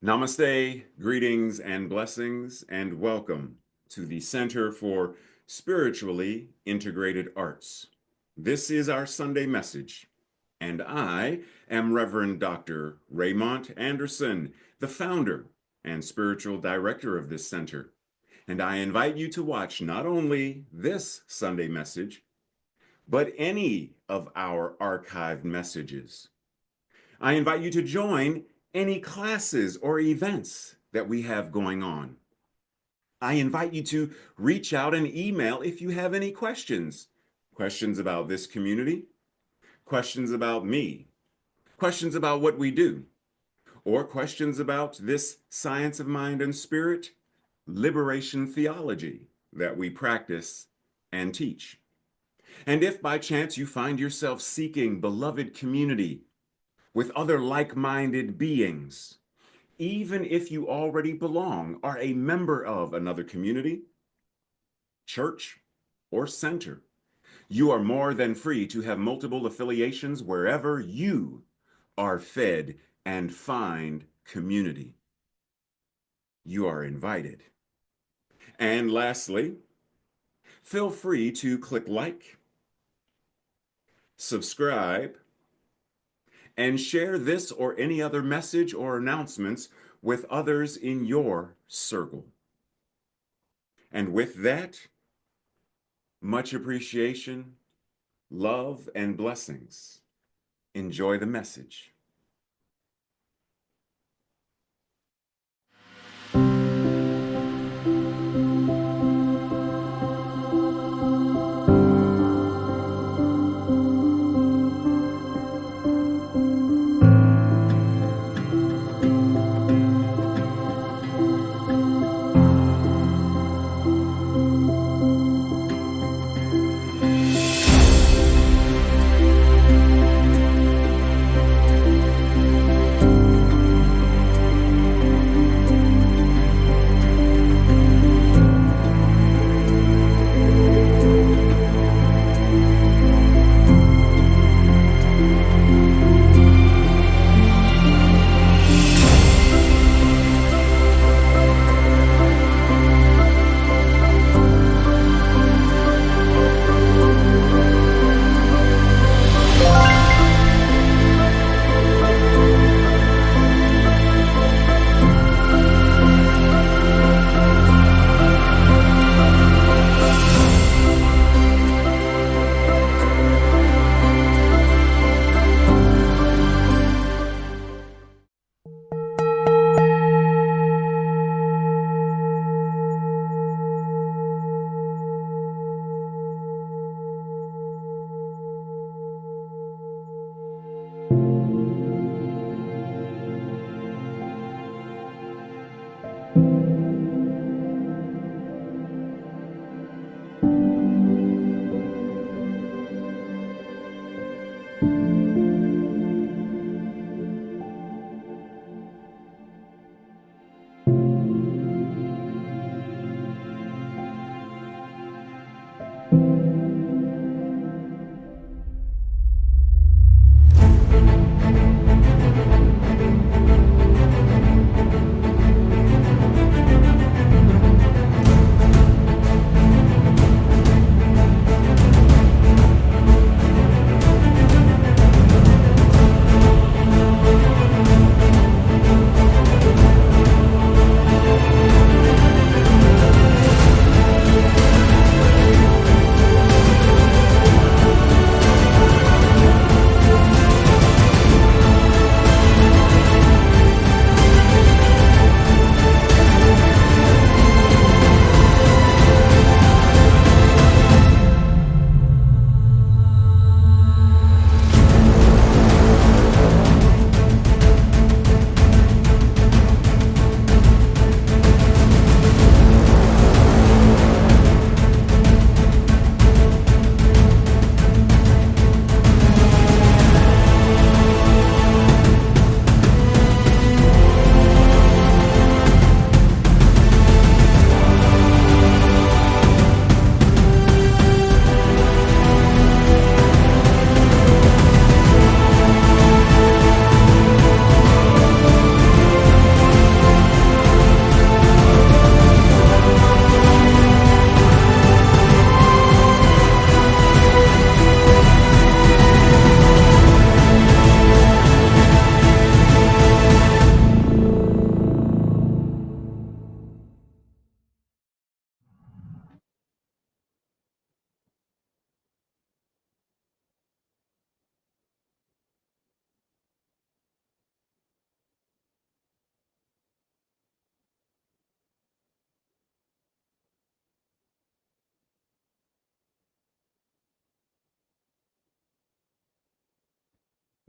Namaste, greetings and blessings, and welcome to the Center for Spiritually Integrated Arts. This is our Sunday message, and I am Reverend Dr. Raymont Anderson, the founder and spiritual director of this center. And I invite you to watch not only this Sunday message, but any of our archived messages. I invite you to join any classes or events that we have going on. I invite you to reach out and email if you have any questions. Questions about this community, questions about me, questions about what we do, or questions about this science of mind and spirit, liberation theology that we practice and teach. And if by chance you find yourself seeking beloved community with other like-minded beings, even if you already belong, are a member of another community, church, or center, you are more than free to have multiple affiliations wherever you are fed and find community. You are invited. And lastly, feel free to click like, subscribe, and share this or any other message or announcements with others in your circle. And with that, much appreciation, love, and blessings. Enjoy the message.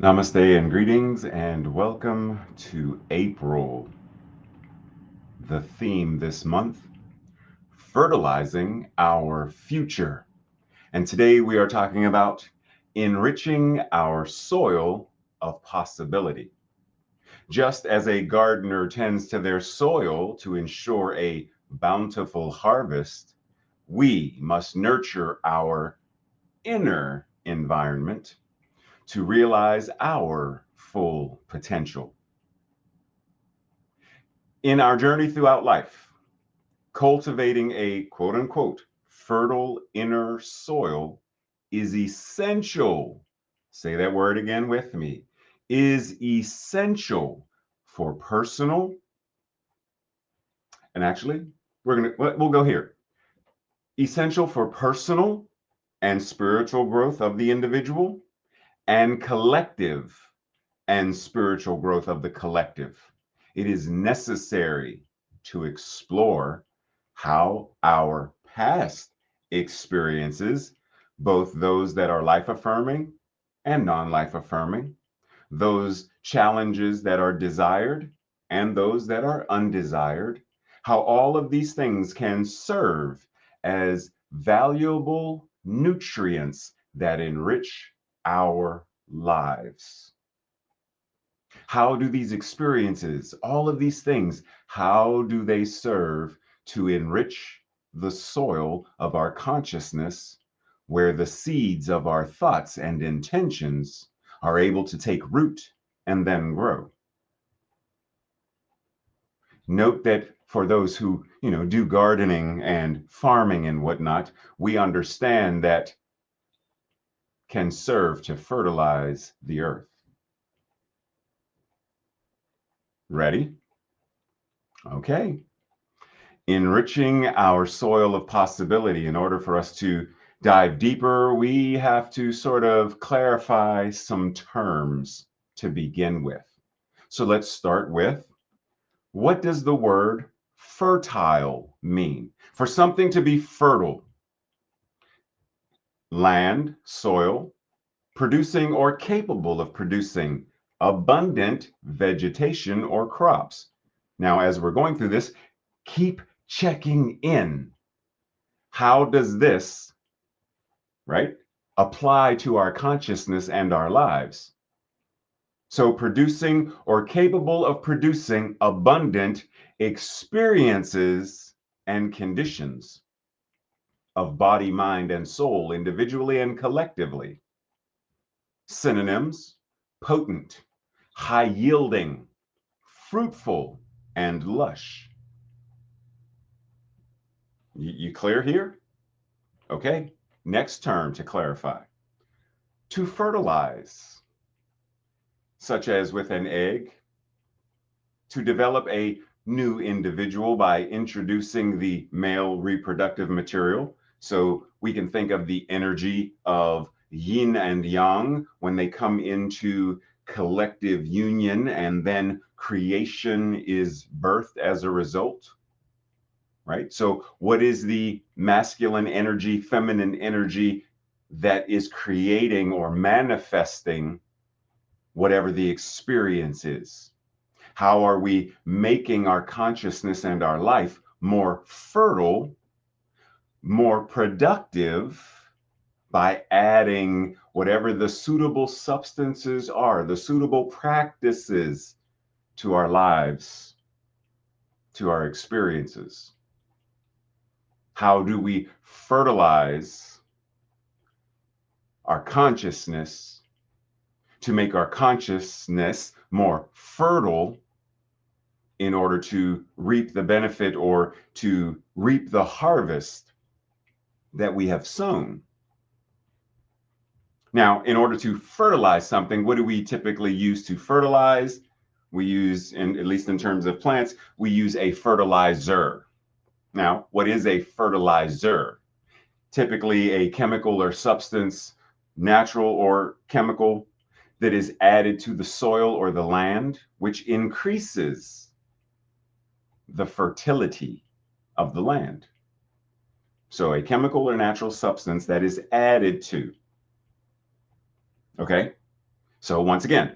Namaste and greetings, and welcome to April. The theme this month, fertilizing our future. And today we are talking about enriching our soil of possibility. Just as a gardener tends to their soil to ensure a bountiful harvest, we must nurture our inner environment to realize our full potential. In our journey throughout life, cultivating a quote unquote fertile inner soil is essential. Say that word again with me. Is essential for personal, and actually, we'll go here. Essential for personal and spiritual growth of the individual, and collective and spiritual growth of the collective. It is necessary to explore how our past experiences, both those that are life affirming and non-life affirming, those challenges that are desired and those that are undesired, how all of these things can serve as valuable nutrients that enrich our lives. How do these experiences, all of these things, how do they serve to enrich the soil of our consciousness, where the seeds of our thoughts and intentions are able to take root and then grow? Note that for those who, do gardening and farming and whatnot, we understand that can serve to fertilize the earth. Ready? Okay. Enriching our soil of possibility. In order for us to dive deeper, we have to sort of clarify some terms to begin with. So let's start with, what does the word fertile mean? For something to be fertile, land, soil, producing or capable of producing abundant vegetation or crops. Now, as we're going through this, keep checking in. How does this, right, apply to our consciousness and our lives? So producing or capable of producing abundant experiences and conditions of body, mind, and soul, individually and collectively. Synonyms: potent, high yielding, fruitful, and lush. You clear here? Okay, next term to clarify. To fertilize, such as with an egg, to develop a new individual by introducing the male reproductive material. So we can think of the energy of yin and yang when they come into collective union, and then creation is birthed as a result, right? So what is the masculine energy, feminine energy that is creating or manifesting whatever the experience is? How are we making our consciousness and our life more fertile, more productive, by adding whatever the suitable substances are, the suitable practices to our lives, to our experiences? How do we fertilize our consciousness to make our consciousness more fertile in order to reap the benefit or to reap the harvest that we have sown? Now, in order to fertilize something, what do we typically use to fertilize? We use, at least in terms of plants, we use a fertilizer. Now, what is a fertilizer? Typically a chemical or substance, natural or chemical, that is added to the soil or the land, which increases the fertility of the land. So a chemical or natural substance that is added to. Okay? So once again,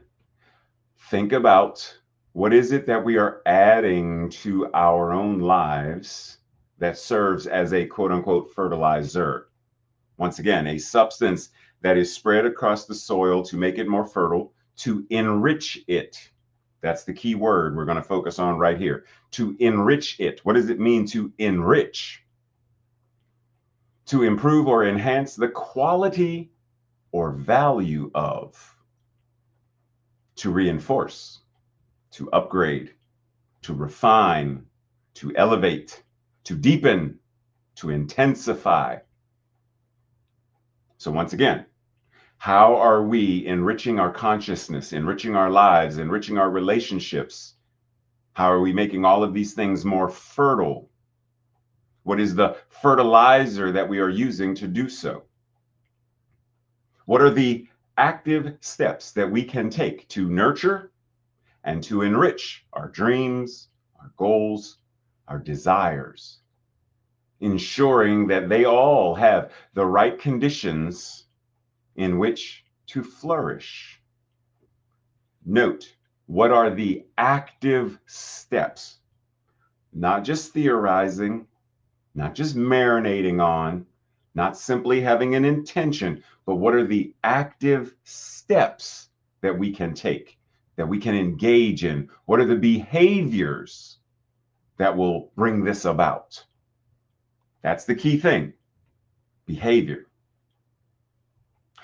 think about what is it that we are adding to our own lives that serves as a quote unquote fertilizer. Once again, a substance that is spread across the soil to make it more fertile, to enrich it. That's the key word we're going to focus on right here. To enrich it. What does it mean to enrich? To improve or enhance the quality or value of. To reinforce, to upgrade, to refine, to elevate, to deepen, to intensify. So once again, how are we enriching our consciousness, enriching our lives, enriching our relationships? How are we making all of these things more fertile? What is the fertilizer that we are using to do so? What are the active steps that we can take to nurture and to enrich our dreams, our goals, our desires, ensuring that they all have the right conditions in which to flourish? Note, what are the active steps? Not just theorizing, not just marinating on, not simply having an intention, but what are the active steps that we can take, that we can engage in? What are the behaviors that will bring this about? That's the key thing, behavior.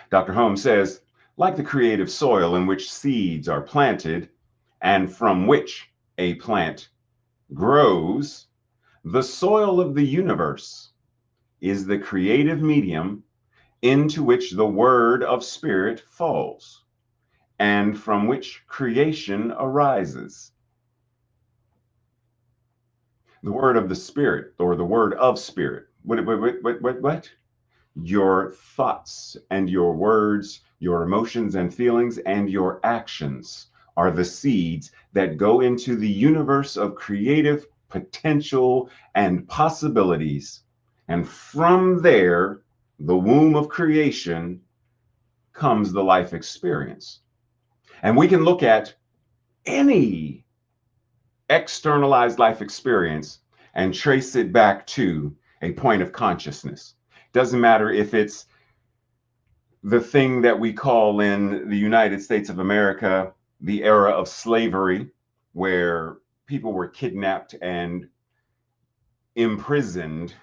Dr. Holmes says, like the creative soil in which seeds are planted and from which a plant grows, the soil of the universe is the creative medium into which the word of spirit falls and from which creation arises. The word of the spirit, or the word of spirit. What? Your thoughts and your words, your emotions and feelings, and your actions are the seeds that go into the universe of creative potential and possibilities. And from there, the womb of creation, comes the life experience. And we can look at any externalized life experience and trace it back to a point of consciousness. Doesn't matter if it's the thing that we call in the United States of America the era of slavery, where people were kidnapped and imprisoned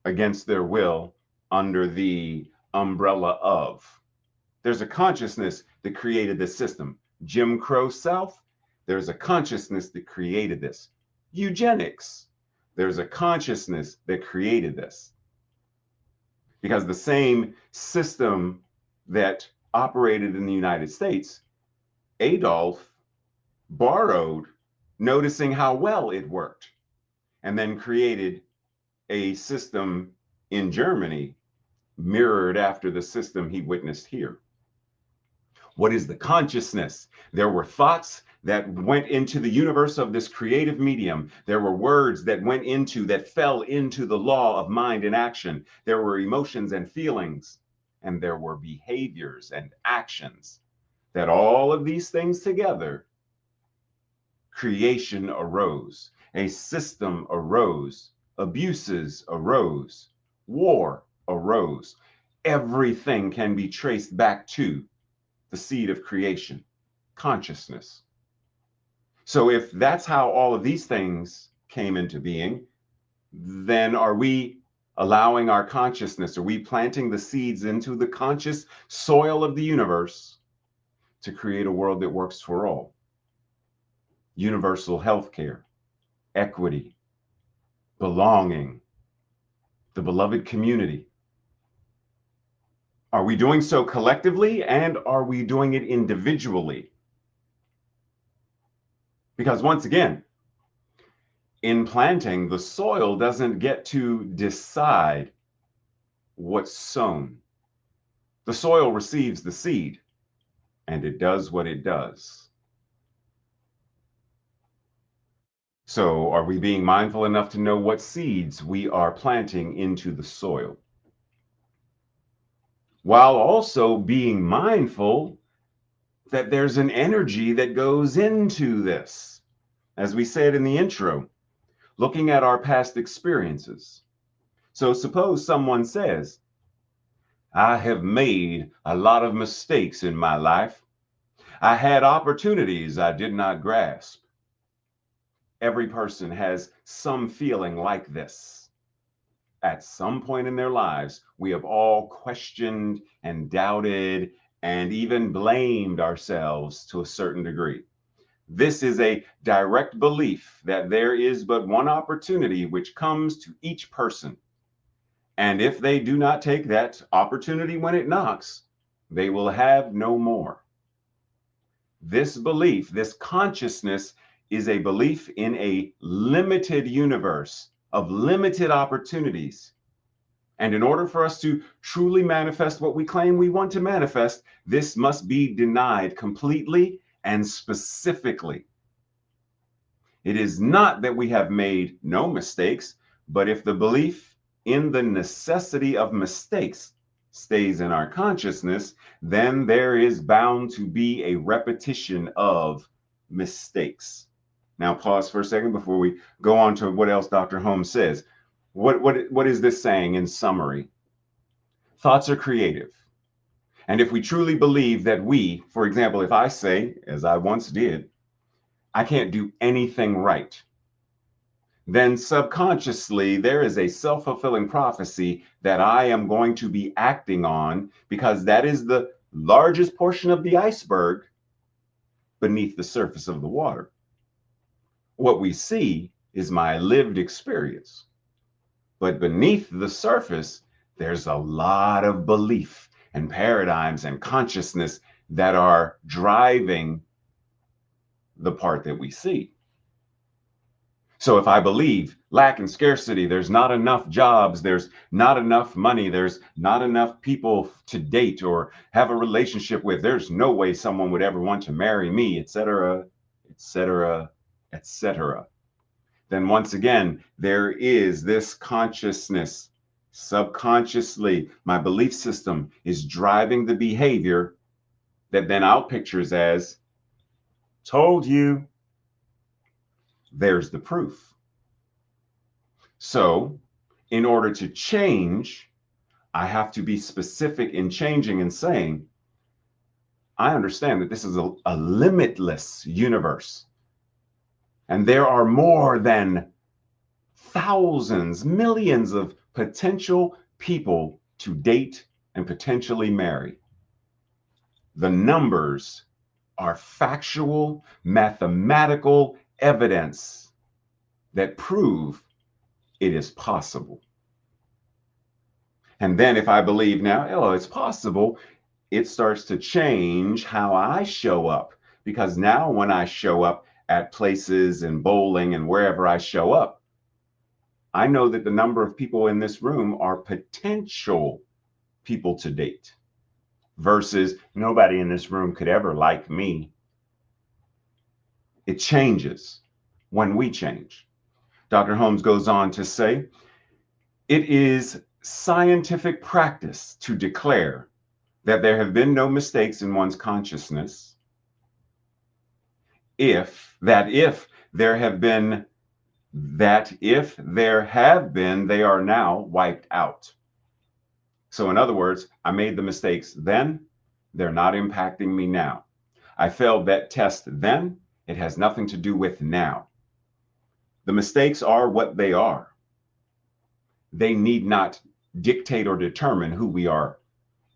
against their will under the umbrella of. There's a consciousness that created this system. Jim Crow South, there's a consciousness that created this. Eugenics, there's a consciousness that created this. Because the same system that operated in the United States, Adolf borrowed, noticing how well it worked, and then created a system in Germany mirrored after the system he witnessed here. What is the consciousness? There were thoughts that went into the universe of this creative medium. There were words that went into, that fell into the law of mind and action. There were emotions and feelings, and there were behaviors and actions. That all of these things together, creation arose, a system arose, abuses arose, war arose. Everything can be traced back to the seed of creation, consciousness. So if that's how all of these things came into being, then are we allowing our consciousness, are we planting the seeds into the conscious soil of the universe to create a world that works for all? Universal health care, equity, belonging, the beloved community. Are we doing so collectively, and are we doing it individually? Because once again, in planting, the soil doesn't get to decide what's sown. The soil receives the seed, and it does what it does. So are we being mindful enough to know what seeds we are planting into the soil? While also being mindful that there's an energy that goes into this. As we said in the intro, looking at our past experiences. So suppose someone says, I have made a lot of mistakes in my life. I had opportunities I did not grasp. Every person has some feeling like this. At some point in their lives, we have all questioned and doubted and even blamed ourselves to a certain degree. This is a direct belief that there is but one opportunity which comes to each person. And if they do not take that opportunity when it knocks, they will have no more. This belief, this consciousness, is a belief in a limited universe of limited opportunities. And in order for us to truly manifest what we claim we want to manifest, this must be denied completely and specifically. It is not that we have made no mistakes, but if the belief in the necessity of mistakes stays in our consciousness, then there is bound to be a repetition of mistakes. Now, pause for a second before we go on to what else Dr. Holmes says. What is this saying in summary? Thoughts are creative. And if we truly believe that we, for example, if I say, as I once did, I can't do anything right, then subconsciously there is a self-fulfilling prophecy that I am going to be acting on, because that is the largest portion of the iceberg beneath the surface of the water. What we see is my lived experience. But beneath the surface, there's a lot of belief and paradigms and consciousness that are driving the part that we see. So if I believe lack and scarcity, there's not enough jobs, there's not enough money, there's not enough people to date or have a relationship with, there's no way someone would ever want to marry me, etc., etc., etc. Then once again, there is this consciousness. Subconsciously, my belief system is driving the behavior that then I'll pictures as, told you. There's the proof. So in order to change, I have to be specific in changing and saying, I understand that this is a limitless universe. And there are more than thousands, millions of potential people to date and potentially marry. The numbers are factual, mathematical evidence that prove it is possible. And then if I believe now, oh, it's possible, it starts to change how I show up. Because now when I show up at places and bowling and wherever I show up, I know that the number of people in this room are potential people to date versus nobody in this room could ever like me. It changes when we change. Dr. Holmes goes on to say, it is scientific practice to declare that there have been no mistakes in one's consciousness, if there have been, they are now wiped out. So in other words, I made the mistakes then, they're not impacting me now. I failed that test then, it has nothing to do with now. The mistakes are what they are. They need not dictate or determine who we are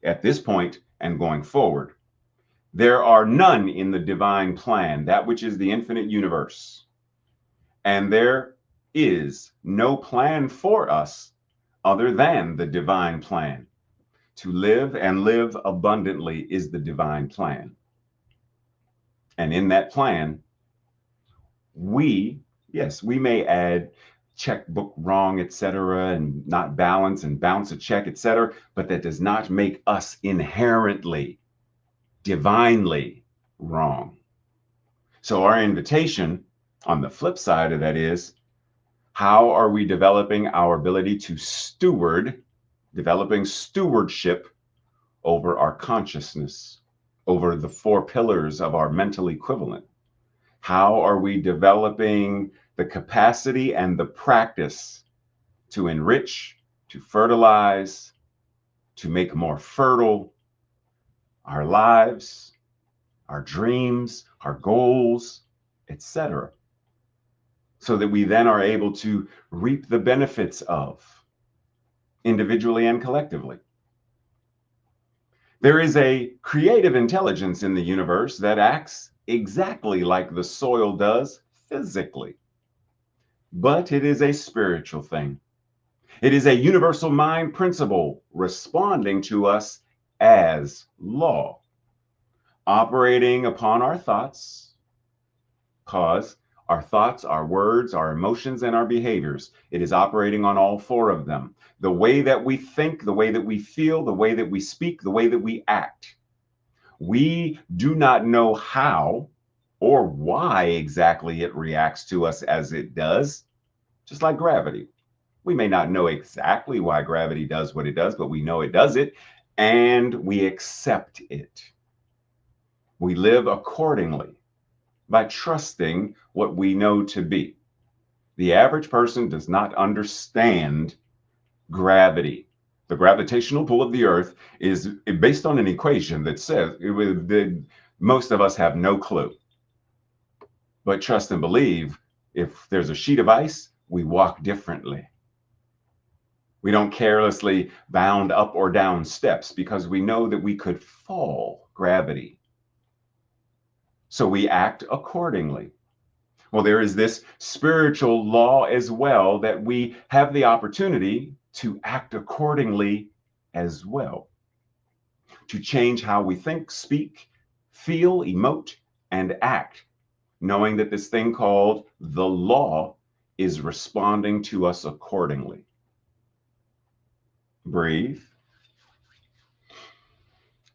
at this point and going forward. There are none in the divine plan, that which is the infinite universe. And there is no plan for us other than the divine plan. To live and live abundantly is the divine plan. And in that plan, we may add checkbook wrong, etc., and not balance and bounce a check, etc., but that does not make us inherently, divinely wrong. So our invitation on the flip side of that is, how are we developing our ability to developing stewardship over our consciousness? over the 4 pillars of our mental equivalent? How are we developing the capacity and the practice to enrich, to fertilize, to make more fertile our lives, our dreams, our goals, etc., so that we then are able to reap the benefits of individually and collectively? There is a creative intelligence in the universe that acts exactly like the soil does physically, but it is a spiritual thing. It is a universal mind principle responding to us as law, operating upon our thoughts, cause our thoughts, our words, our emotions, and our behaviors. It is operating on all 4 of them. The way that we think, the way that we feel, the way that we speak, the way that we act. We do not know how or why exactly it reacts to us as it does, just like gravity. We may not know exactly why gravity does what it does, but we know it does it, and we accept it. We live accordingly by trusting what we know to be. The average person does not understand gravity. The gravitational pull of the Earth is based on an equation that says that most of us have no clue. But trust and believe, if there's a sheet of ice, we walk differently. We don't carelessly bound up or down steps because we know that we could fall gravity. So we act accordingly. Well, there is this spiritual law as well that we have the opportunity to act accordingly as well, to change how we think, speak, feel, emote, and act, knowing that this thing called the law is responding to us accordingly. Breathe.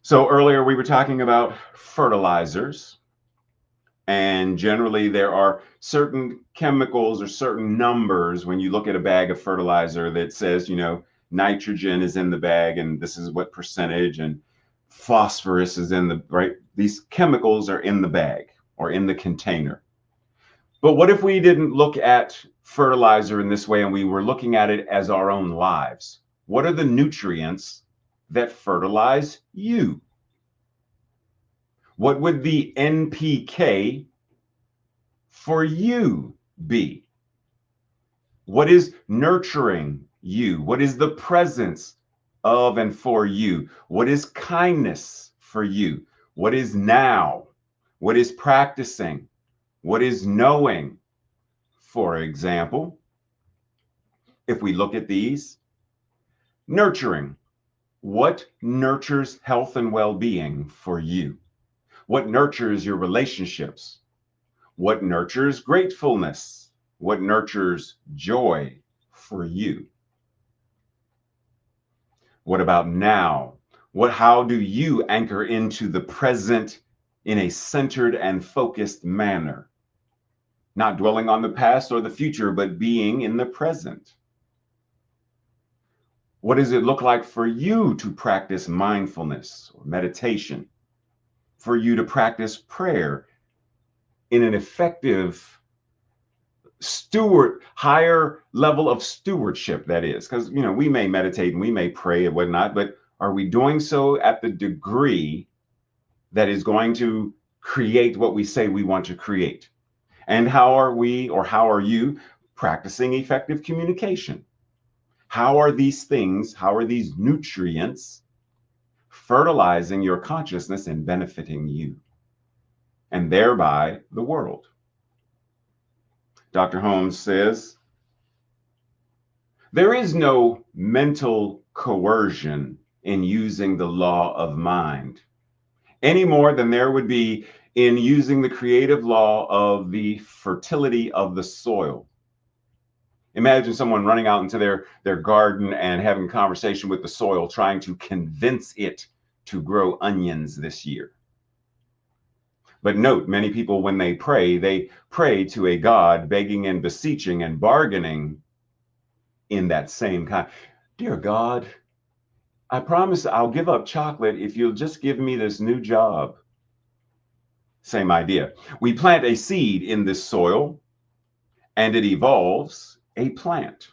So earlier we were talking about fertilizers, and generally there are certain chemicals or certain numbers when you look at a bag of fertilizer that says, nitrogen is in the bag and this is what percentage, and phosphorus is in the, right? These chemicals are in the bag or in the container. But what if we didn't look at fertilizer in this way and we were looking at it as our own lives? What are the nutrients that fertilize you? What would the NPK for you be? What is nurturing you? What is the presence of and for you? What is kindness for you? What is now? What is practicing? What is knowing? For example, if we look at these, nurturing. What nurtures health and well-being for you? What nurtures your relationships? What nurtures gratefulness? What nurtures joy for you? What about now? How do you anchor into the present in a centered and focused manner? Not dwelling on the past or the future, but being in the present. What does it look like for you to practice mindfulness or meditation? For you to practice prayer in an effective higher level of stewardship, that is, because we may meditate and we may pray and whatnot, but are we doing so at the degree that is going to create what we say we want to create? And how are you practicing effective communication? How are these nutrients fertilizing your consciousness and benefiting you, and thereby the world? Dr. Holmes says, there is no mental coercion in using the law of mind, any more than there would be in using the creative law of the fertility of the soil. Imagine someone running out into their garden and having a conversation with the soil, trying to convince it to grow onions this year. But note, many people, when they pray to a God, begging and beseeching and bargaining in that same kind. Dear God, I promise I'll give up chocolate if you'll just give me this new job. Same idea. We plant a seed in this soil and it evolves a plant.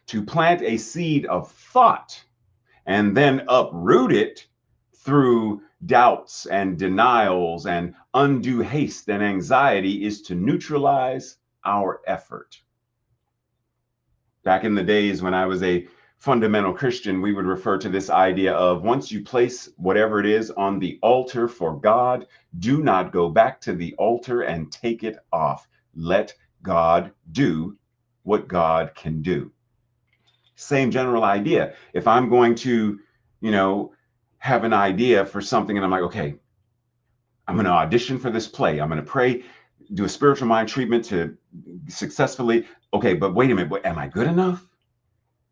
To plant a seed of thought and then uproot it through doubts and denials and undue haste and anxiety is to neutralize our effort. Back in the days when I was a fundamental Christian, we would refer to this idea of once you place whatever it is on the altar for God, do not go back to the altar and take it off. Let God do what God can do. Same general idea. If I'm going to, have an idea for something and I'm like, okay, I'm going to audition for this play. I'm going to pray, do a spiritual mind treatment to successfully. Okay, but wait a minute. Am I good enough?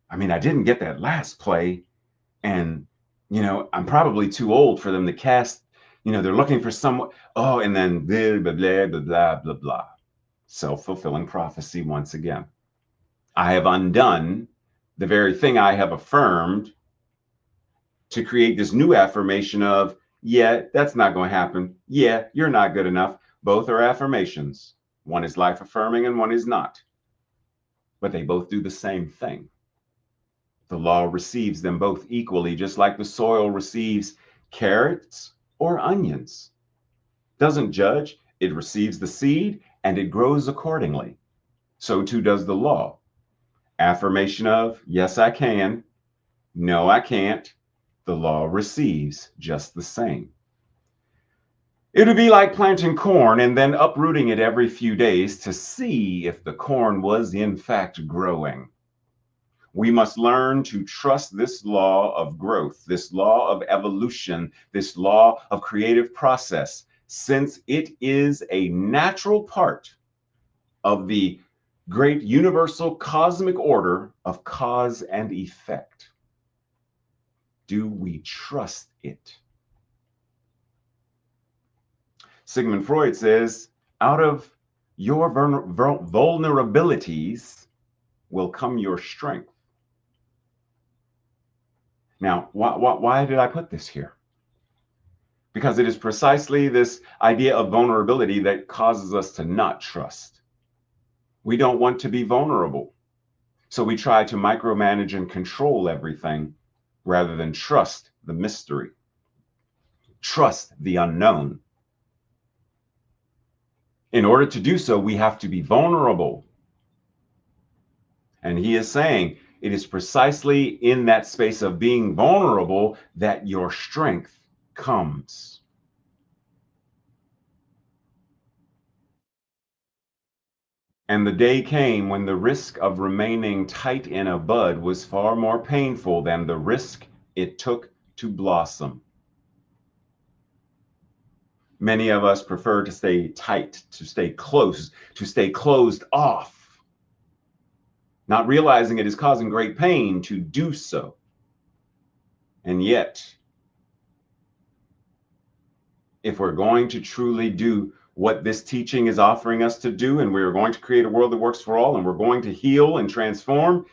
I mean, I didn't get that last play. And, I'm probably too old for them to cast. They're looking for someone. Oh, and then blah, blah, blah, blah, blah, blah, blah. Self-fulfilling prophecy once again. I have undone the very thing I have affirmed to create this new affirmation of, yeah, that's not going to happen. Yeah, you're not good enough. Both are affirmations. One is life affirming and one is not. But they both do the same thing. The law receives them both equally, just like the soil receives carrots or onions. Doesn't judge, it receives the seed and it grows accordingly. So too does the law. Affirmation of, yes, I can. No, I can't. The law receives just the same. It would be like planting corn and then uprooting it every few days to see if the corn was in fact growing. We must learn to trust this law of growth, this law of evolution, this law of creative process, since it is a natural part of the great universal cosmic order of cause and effect. Do we trust it? Sigmund Freud says, out of your vulnerabilities will come your strength. Now, why did I put this here? Because it is precisely this idea of vulnerability that causes us to not trust. We don't want to be vulnerable. So we try to micromanage and control everything rather than trust the mystery, trust the unknown. In order to do so, we have to be vulnerable. And he is saying it is precisely in that space of being vulnerable that your strength comes. And the day came when the risk of remaining tight in a bud was far more painful than the risk it took to blossom. Many of us prefer to stay tight, to stay close, to stay closed off, not realizing it is causing great pain to do so. And yet, if we're going to truly do what this teaching is offering us to do, and we're going to create a world that works for all, and we're going to heal and transform,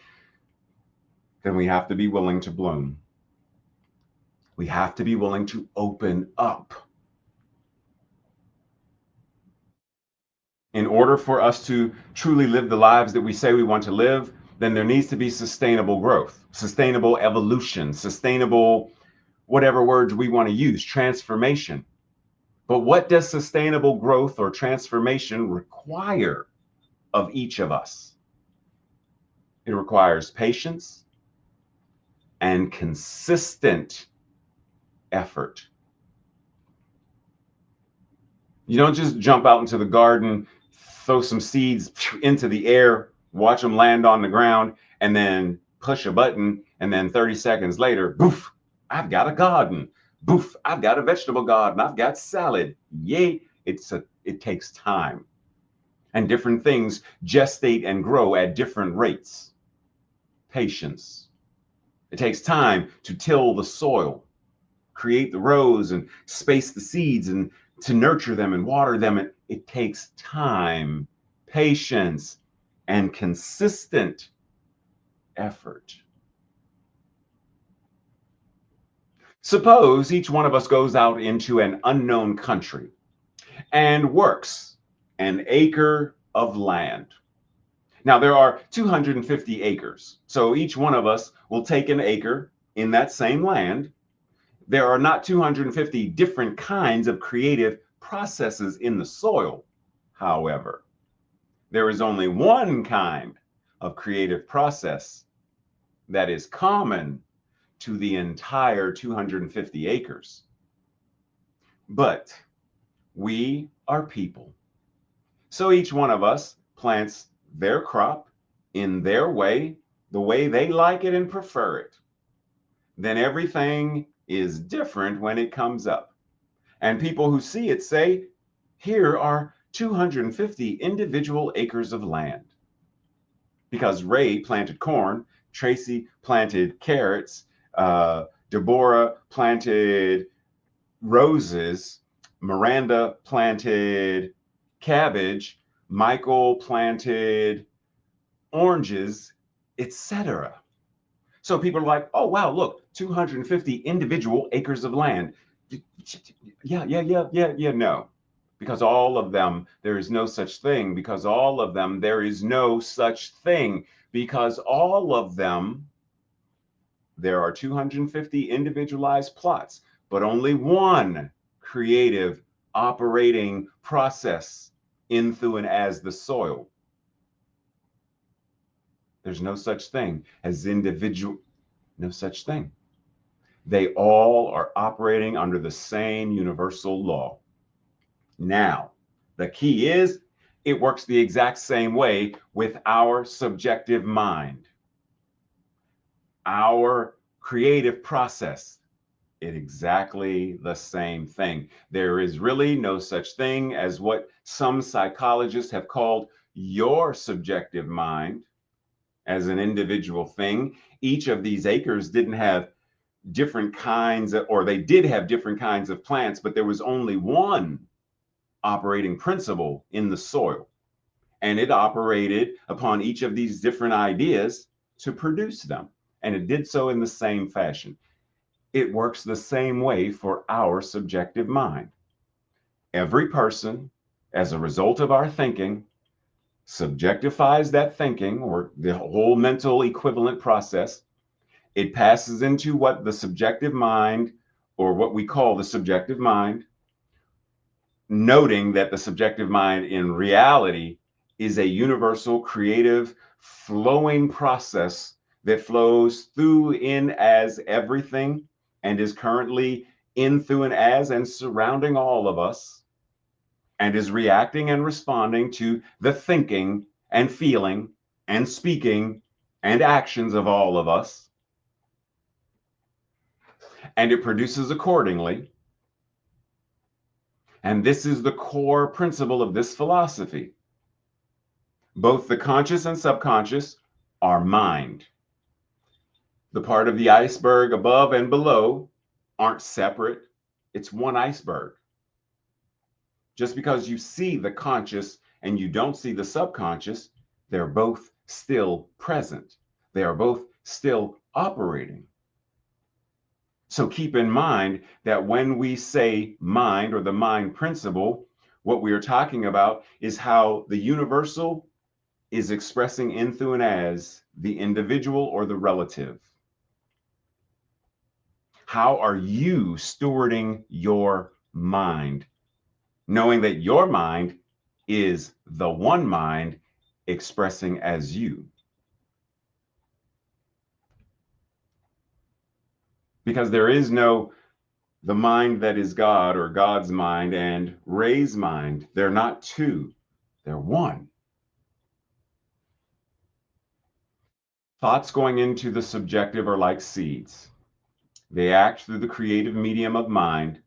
then we have to be willing to bloom. We have to be willing to open up. In order for us to truly live the lives that we say we want to live, then there needs to be sustainable growth, sustainable evolution, sustainable, whatever words we want to use, transformation. But what does sustainable growth or transformation require of each of us? It requires patience and consistent effort. You don't just jump out into the garden, throw some seeds into the air, watch them land on the ground, and then push a button, and then 30 seconds later, boof, I've got a garden. Boof, I've got a vegetable garden. I've got salad. Yay, it takes time. And different things gestate and grow at different rates. Patience. It takes time to till the soil, create the rows and space the seeds and to nurture them and water them. It takes time, patience, and consistent effort. Suppose each one of us goes out into an unknown country and works an acre of land. Now, there are 250 acres, so each one of us will take an acre in that same land. There are not 250 different kinds of creative processes in the soil, however. There is only one kind of creative process that is common to the entire 250 acres. But we are people. So each one of us plants their crop in their way, the way they like it and prefer it. Then everything is different when it comes up. And people who see it say, here are 250 individual acres of land. Because Ray planted corn, Tracy planted carrots, Deborah planted roses, Miranda planted cabbage, Michael planted oranges, etc. So people are like, oh, wow, look, 250 individual acres of land. Yeah, no. Because all of them, there is no such thing. Because all of them, there is no such thing. Because all of them, there are 250 individualized plots, but only one creative operating process in, through, and as the soil. There's no such thing as individual, no such thing. They all are operating under the same universal law. Now, the key is it works the exact same way with our subjective mind. Our creative process is exactly the same thing. There is really no such thing as what some psychologists have called your subjective mind as an individual thing. Each of these acres didn't have different kinds of, or they did have different kinds of plants, but there was only one operating principle in the soil. And it operated upon each of these different ideas to produce them. And it did so in the same fashion. It works the same way for our subjective mind. Every person, as a result of our thinking, subjectifies that thinking, or the whole mental equivalent process. It passes into what the subjective mind, or what we call the subjective mind, noting that the subjective mind in reality is a universal, creative, flowing process that flows through, in, as everything, and is currently in, through, and as, and surrounding all of us, and is reacting and responding to the thinking and feeling and speaking and actions of all of us. And it produces accordingly. And this is the core principle of this philosophy. Both the conscious and subconscious are mind. The part of the iceberg above and below aren't separate. It's one iceberg. Just because you see the conscious and you don't see the subconscious, they're both still present. They are both still operating. So keep in mind that when we say mind, or the mind principle, what we are talking about is how the universal is expressing in, through, and as the individual or the relative. How are you stewarding your mind, knowing that your mind is the one mind expressing as you? Because there is no the mind that is God, or God's mind, and Ray's mind. They're not two, they're one. Thoughts going into the subjective are like seeds. They act through the creative medium of mind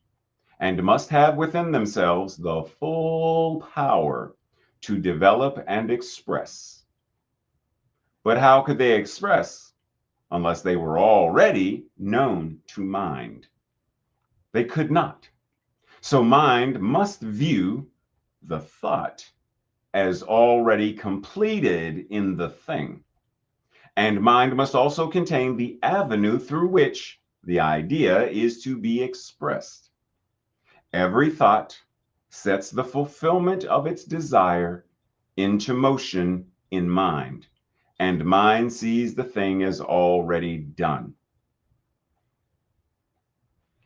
and must have within themselves the full power to develop and express. But how could they express unless they were already known to mind? They could not. So mind must view the thought as already completed in the thing. And mind must also contain the avenue through which the idea is to be expressed. Every thought, sets the fulfillment of its desire into motion in mind, and mind sees the thing as already done.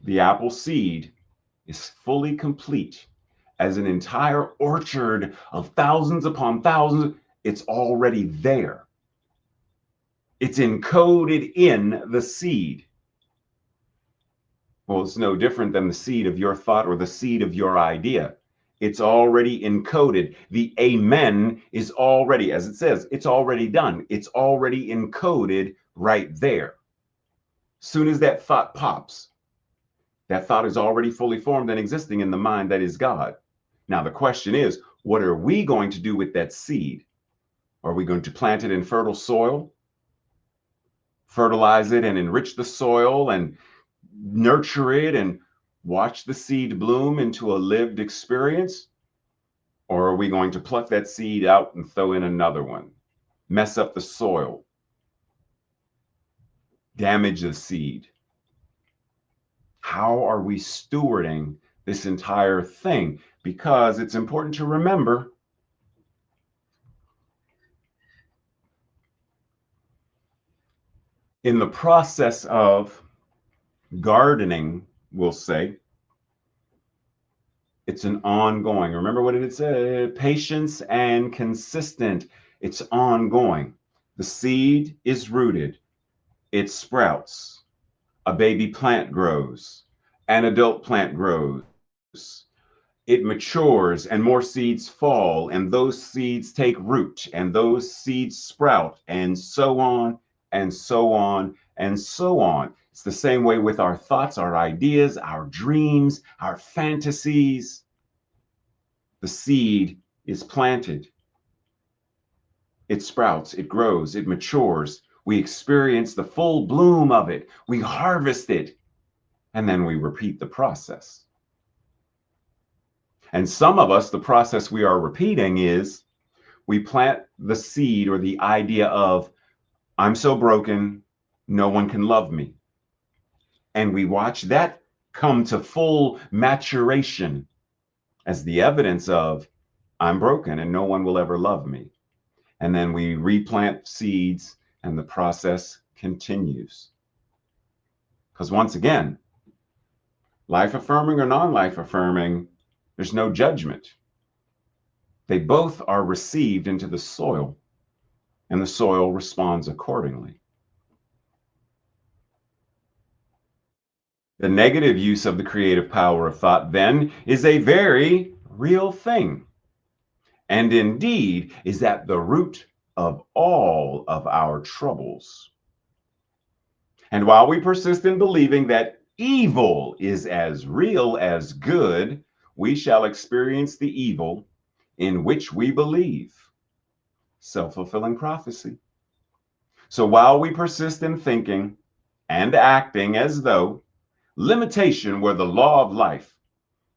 The apple seed is fully complete as an entire orchard of thousands upon thousands. It's already there. It's encoded in the seed. Well, it's no different than the seed of your thought or the seed of your idea. It's already encoded. The amen is already, as it says, it's already done. It's already encoded right there. Soon as that thought pops, that thought is already fully formed and existing in the mind that is God. Now, the question is, what are we going to do with that seed? Are we going to plant it in fertile soil, fertilize it and enrich the soil and nurture it and watch the seed bloom into a lived experience? Or are we going to pluck that seed out and throw in another one, mess up the soil, damage the seed? How are we stewarding this entire thing? Because it's important to remember in the process of gardening, we'll say, it's an ongoing. Remember what it said, patience and consistent. It's ongoing. The seed is rooted, it sprouts, a baby plant grows, an adult plant grows, it matures, and more seeds fall, and those seeds take root, and those seeds sprout, and so on, and so on, and so on. It's the same way with our thoughts, our ideas, our dreams, our fantasies. The seed is planted, it sprouts, it grows, it matures. We experience the full bloom of it, we harvest it, and then we repeat the process. And some of us, the process we are repeating is we plant the seed or the idea of, I'm so broken, no one can love me. And we watch that come to full maturation as the evidence of, I'm broken and no one will ever love me. And then we replant seeds and the process continues. Because once again, life affirming or non-life affirming, there's no judgment. They both are received into the soil, and the soil responds accordingly. The negative use of the creative power of thought, then, is a very real thing, and indeed is at the root of all of our troubles. And while we persist in believing that evil is as real as good, we shall experience the evil in which we believe. Self-fulfilling prophecy. So while we persist in thinking and acting as though limitation were the law of life,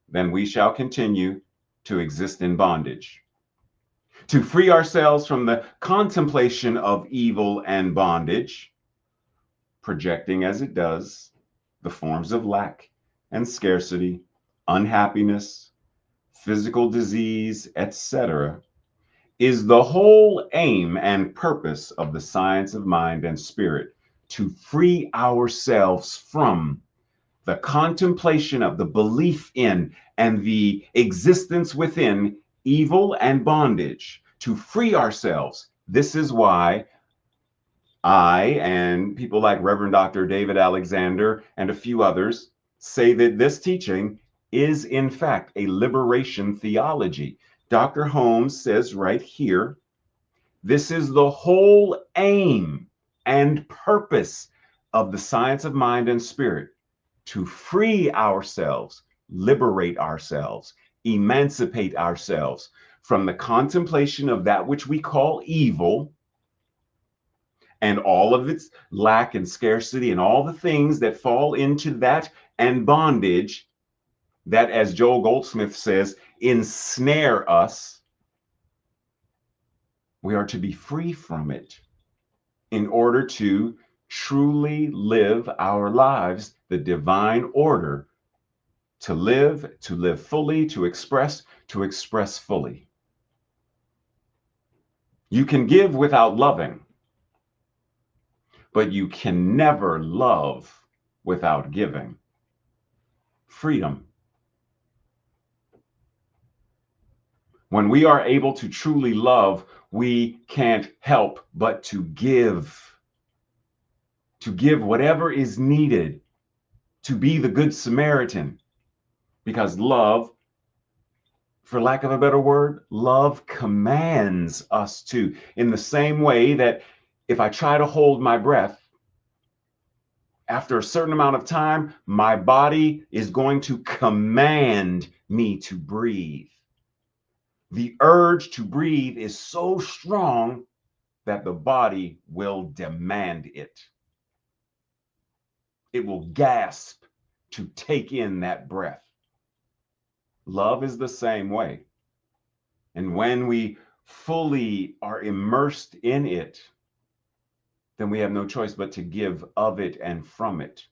then we shall continue to exist in bondage. To free ourselves from the contemplation of evil and bondage, projecting as it does the forms of lack and scarcity, unhappiness, physical disease, etc., is the whole aim and purpose of the science of mind and spirit, to free ourselves from the contemplation of the belief in and the existence within evil and bondage, to free ourselves. This is why I and people like Reverend Dr. David Alexander and a few others say that this teaching is in fact a liberation theology. Dr. Holmes says right here, this is the whole aim and purpose of the science of mind and spirit, to free ourselves, liberate ourselves, emancipate ourselves from the contemplation of that which we call evil and all of its lack and scarcity and all the things that fall into that and bondage that, as Joel Goldsmith says, ensnare us. We are to be free from it in order to truly live our lives, the divine order, to live fully, to express fully. You can give without loving, but you can never love without giving. Freedom. When we are able to truly love, we can't help but to give whatever is needed, to be the good Samaritan. Because love, for lack of a better word, love commands us to. In the same way that if I try to hold my breath, after a certain amount of time, my body is going to command me to breathe. The urge to breathe is so strong that the body will demand it. It will gasp to take in that breath. Love is the same way. And when we fully are immersed in it, then we have no choice but to give of it and from it.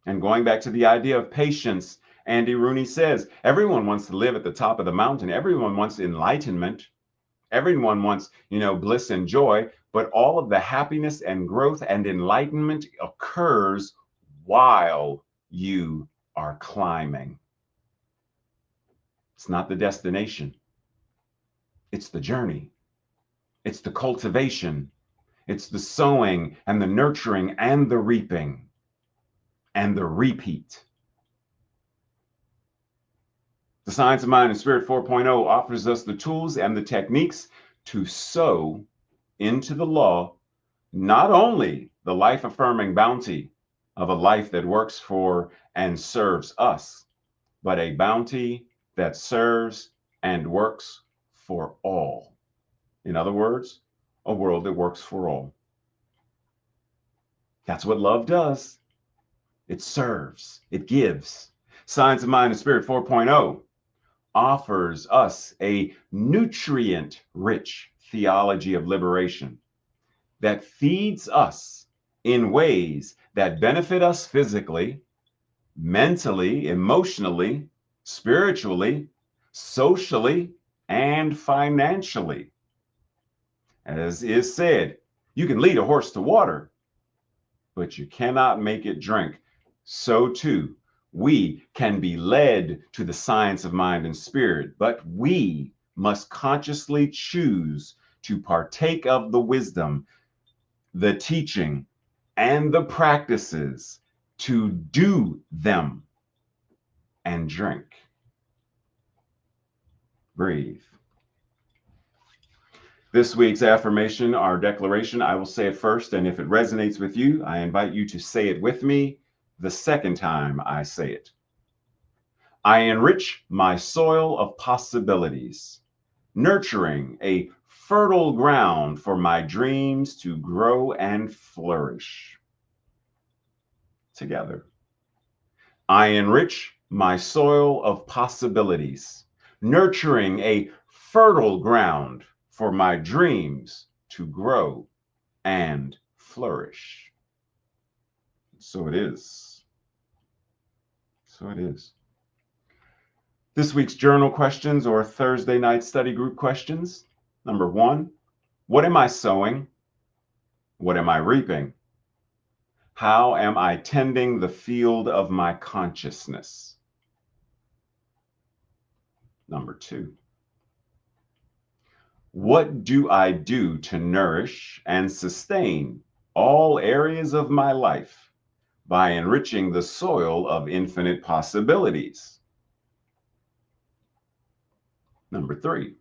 And going back to the idea of patience, Andy Rooney says, everyone wants to live at the top of the mountain. Everyone wants enlightenment. Everyone wants, bliss and joy, but all of the happiness and growth and enlightenment occurs while you are climbing. It's not the destination. It's the journey. It's the cultivation. It's the sowing and the nurturing and the reaping and the repeat. The Science of Mind and Spirit 4.0 offers us the tools and the techniques to sow into the law, not only the life-affirming bounty of a life that works for and serves us, but a bounty that serves and works for all. In other words, a world that works for all. That's what love does. It serves, it gives. Science of Mind and Spirit 4.0 offers us a nutrient-rich theology of liberation that feeds us in ways that benefit us physically, mentally, emotionally, spiritually, socially, and financially. As is said, you can lead a horse to water, but you cannot make it drink. So too, we can be led to the science of mind and spirit, but we must consciously choose to partake of the wisdom, the teaching, and the practices to do them and drink. Breathe. This week's affirmation, our declaration, I will say it first, and if it resonates with you, I invite you to say it with me the second time I say it. I enrich my soil of possibilities, nurturing a fertile ground for my dreams to grow and flourish. Together. I enrich my soil of possibilities, nurturing a fertile ground for my dreams to grow and flourish. So it is. So it is. This week's journal questions or Thursday night study group questions. Number 1, what am I sowing? What am I reaping? How am I tending the field of my consciousness? Number 2, what do I do to nourish and sustain all areas of my life by enriching the soil of infinite possibilities? Number 3,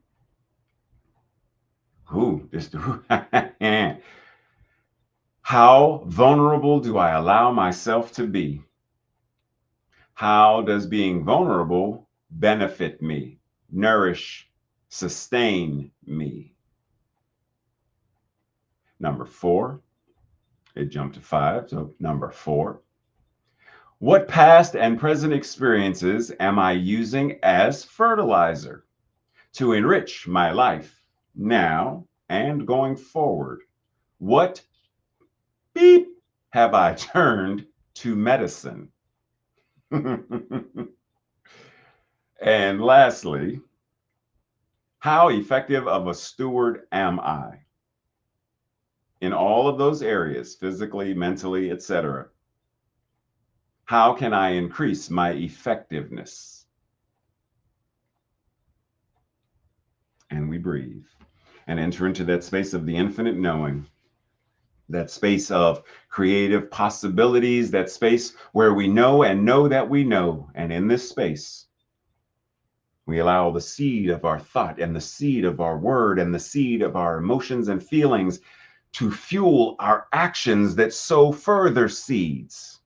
how vulnerable do I allow myself to be? How does being vulnerable benefit me, nourish, sustain me? Number 4, it jumped to 5, so number 4. What past and present experiences am I using as fertilizer to enrich my life now and going forward? What beep have I turned to medicine? And lastly, how effective of a steward am I in all of those areas, physically, mentally, etc.? How can I increase my effectiveness? And we breathe and enter into that space of the infinite knowing, that space of creative possibilities, that space where we know and know that we know. And in this space, we allow the seed of our thought and the seed of our word and the seed of our emotions and feelings to fuel our actions that sow further seeds.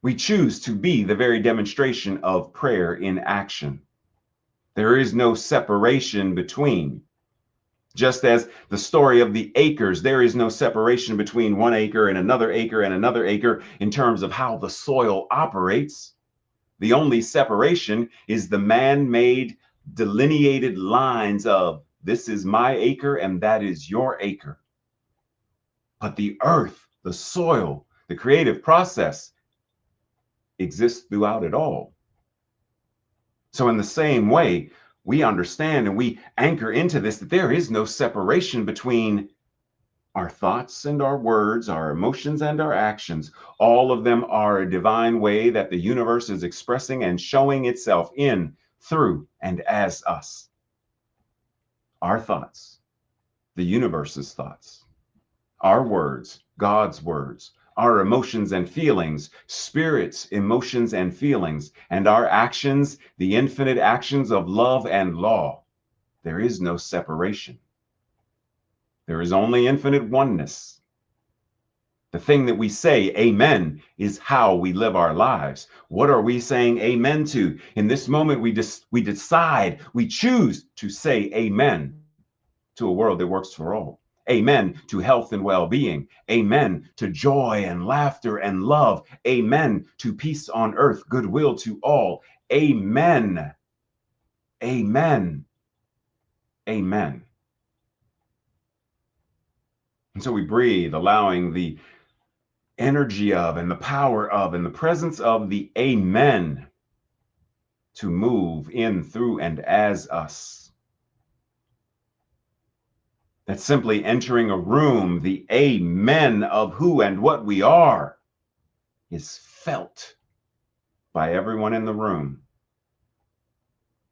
We choose to be the very demonstration of prayer in action. There is no separation between. Just as the story of the acres, there is no separation between 1 acre and another acre and another acre in terms of how the soil operates. The only separation is the man-made delineated lines of this is my acre and that is your acre. But the earth, the soil, the creative process exists throughout it all. So in the same way, we understand and we anchor into this that there is no separation between our thoughts and our words, our emotions and our actions. All of them are a divine way that the universe is expressing and showing itself in, through, and as us. Our thoughts, the universe's thoughts, our words, God's words, our emotions and feelings, spirit's emotions and feelings, and our actions, the infinite actions of love and law. There is no separation. There is only infinite oneness. The thing that we say amen is how we live our lives. What are we saying amen to? In this moment, we decide, we choose to say amen to a world that works for all. Amen to health and well-being. Amen to joy and laughter and love. Amen to peace on earth, goodwill to all. Amen. Amen. Amen. And so we breathe, allowing the energy of and the power of and the presence of the amen to move in, through, and as us. That's simply entering a room. The amen of who and what we are is felt by everyone in the room.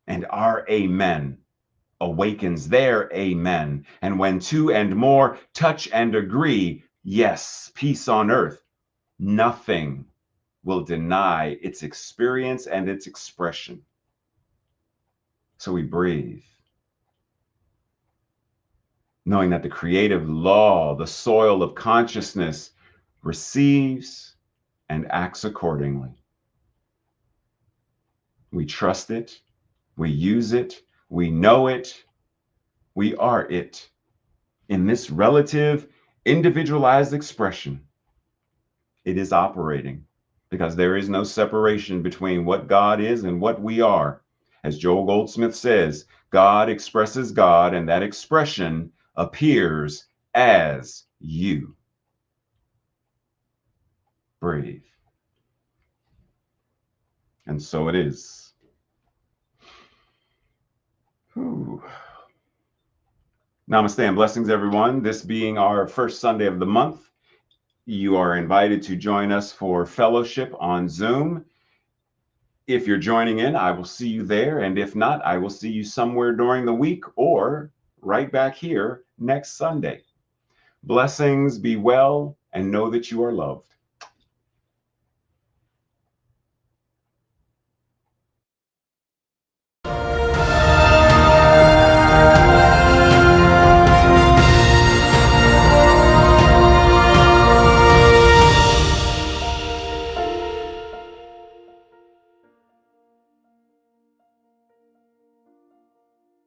And our amen awakens their amen. And when two and more touch and agree, yes, peace on earth, nothing will deny its experience and its expression. So we breathe, knowing that the creative law, the soil of consciousness, receives and acts accordingly. We trust it, we use it, we know it, we are it. In this relative, individualized expression, it is operating because there is no separation between what God is and what we are. As Joel Goldsmith says, God expresses God, and that expression appears as you. Breathe. And so it is. Whew. Namaste and blessings, everyone. This being our first Sunday of the month, you are invited to join us for fellowship on Zoom. If you're joining in, I will see you there. And if not, I will see you somewhere during the week or right back here next Sunday. Blessings, be well, and know that you are loved.